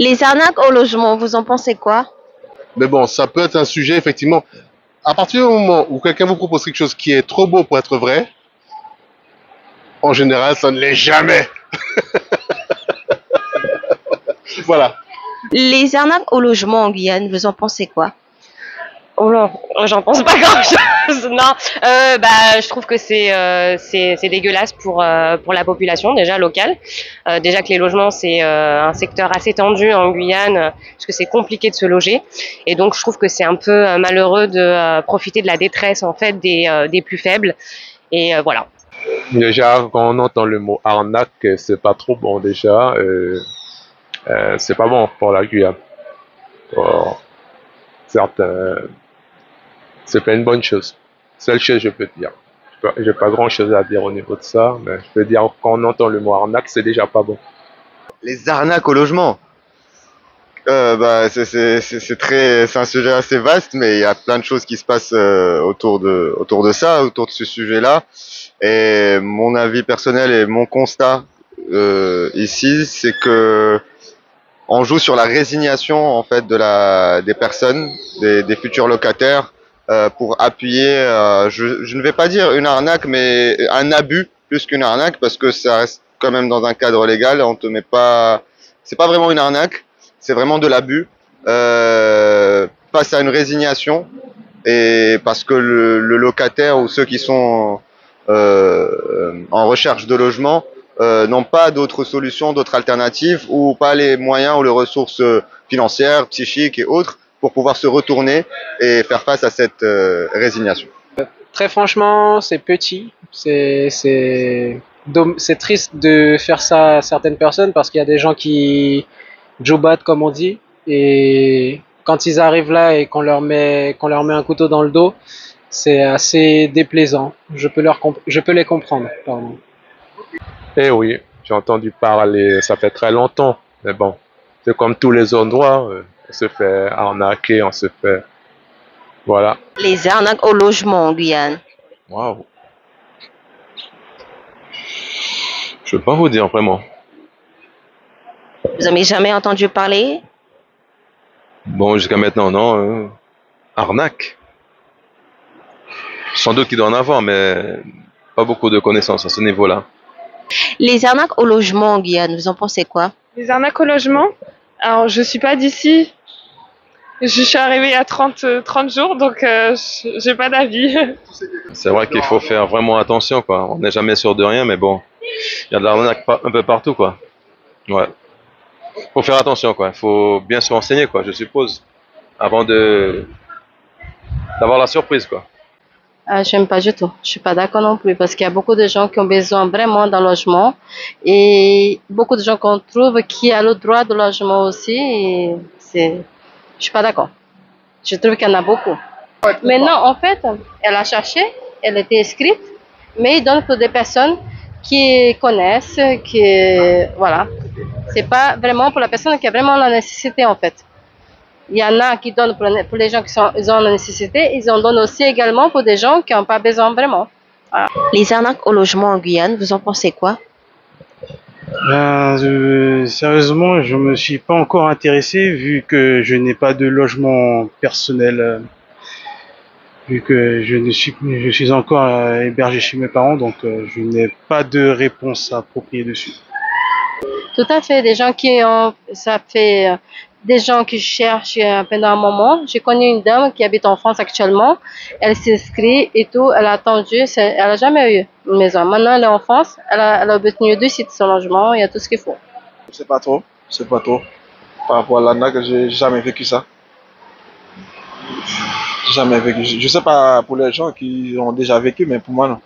Les arnaques au logement, vous en pensez quoi? Mais bon, ça peut être un sujet, effectivement. À partir du moment où quelqu'un vous propose quelque chose qui est trop beau pour être vrai, en général, ça ne l'est jamais. Voilà. Les arnaques au logement en Guyane, vous en pensez quoi? Oh là, j'en pense pas grand-chose. Non, je trouve que c'est dégueulasse pour la population déjà locale. Déjà que les logements c'est un secteur assez tendu en Guyane parce que c'est compliqué de se loger et donc je trouve que c'est un peu malheureux de profiter de la détresse en fait des plus faibles et voilà. Déjà, quand on entend le mot arnaque, c'est pas trop bon déjà. C'est pas bon pour la Guyane. Bon, certes, c'est pas une bonne chose. Seule chose je peux dire. J'ai pas grand chose à dire au niveau de ça, mais je peux dire quand on entend le mot arnaque, c'est déjà pas bon. Les arnaques au logement. C'est un sujet assez vaste, mais il y a plein de choses qui se passent autour de ça, autour de ce sujet-là. Et mon avis personnel et mon constat ici, c'est que on joue sur la résignation en fait des personnes, des futurs locataires, pour appuyer. Je ne vais pas dire une arnaque, mais un abus plus qu'une arnaque, parce que ça reste quand même dans un cadre légal. On te met pas. C'est pas vraiment une arnaque, c'est vraiment de l'abus. Face à une résignation et parce que le locataire ou ceux qui sont en recherche de logement n'ont pas d'autres solutions, d'autres alternatives ou pas les moyens ou les ressources financières, psychiques et autres pour pouvoir se retourner et faire face à cette résignation. Très franchement, c'est petit. C'est triste de faire ça à certaines personnes parce qu'il y a des gens qui jobat comme on dit et quand ils arrivent là et qu'on leur met un couteau dans le dos, c'est assez déplaisant. Je peux les comprendre. Pardon. Eh oui, j'ai entendu parler, ça fait très longtemps, mais bon, c'est comme tous les endroits, on se fait arnaquer, on se fait, voilà. Les arnaques au logement en Guyane. Waouh. Je peux pas vous dire vraiment. Vous n'avez jamais entendu parler? Bon, jusqu'à maintenant, non. Arnaque. Sans doute qu'il doit en avoir, mais pas beaucoup de connaissances à ce niveau-là. Les arnaques au logement en Guyane, vous en pensez quoi? Les arnaques au logement? Alors, je suis pas d'ici. Je suis arrivée il y a 30 jours, donc j'ai pas d'avis. C'est vrai qu'il faut faire vraiment attention, quoi. On n'est jamais sûr de rien, mais bon, il y a de l'arnaque un peu partout, quoi. Ouais. Faut faire attention, quoi. Faut bien se renseigner, quoi, je suppose, avant d'avoir la surprise, quoi. J'aime pas du tout. Je suis pas d'accord non plus parce qu'il y a beaucoup de gens qui ont besoin vraiment d'un logement et beaucoup de gens qu'on trouve qui ont le droit de logement aussi. Je suis pas d'accord. Je trouve qu'il y en a beaucoup. Mais non, en fait, elle a cherché, elle était inscrite, mais ils donnent pour des personnes qui connaissent, voilà. C'est pas vraiment pour la personne qui a vraiment la nécessité en fait. Il y en a qui donnent pour les gens ils ont la nécessité, ils en donnent aussi également pour des gens qui n'ont pas besoin vraiment. Voilà. Les arnaques au logement en Guyane, vous en pensez quoi? Sérieusement, je me suis pas encore intéressé vu que je n'ai pas de logement personnel, vu que je suis encore hébergé chez mes parents, donc je n'ai pas de réponse appropriée dessus. Tout à fait, ça fait des gens qui cherchent pendant un moment. J'ai connu une dame qui habite en France actuellement. Elle s'inscrit et tout. Elle a attendu. Elle a jamais eu une maison. Maintenant, elle est en France. Elle a obtenu 2 sites son logement. Il y a tout ce qu'il faut. Je sais pas trop. Par rapport à l'arnaque, j'ai jamais vécu ça. Jamais vécu. Je sais pas pour les gens qui ont déjà vécu, mais pour moi, non.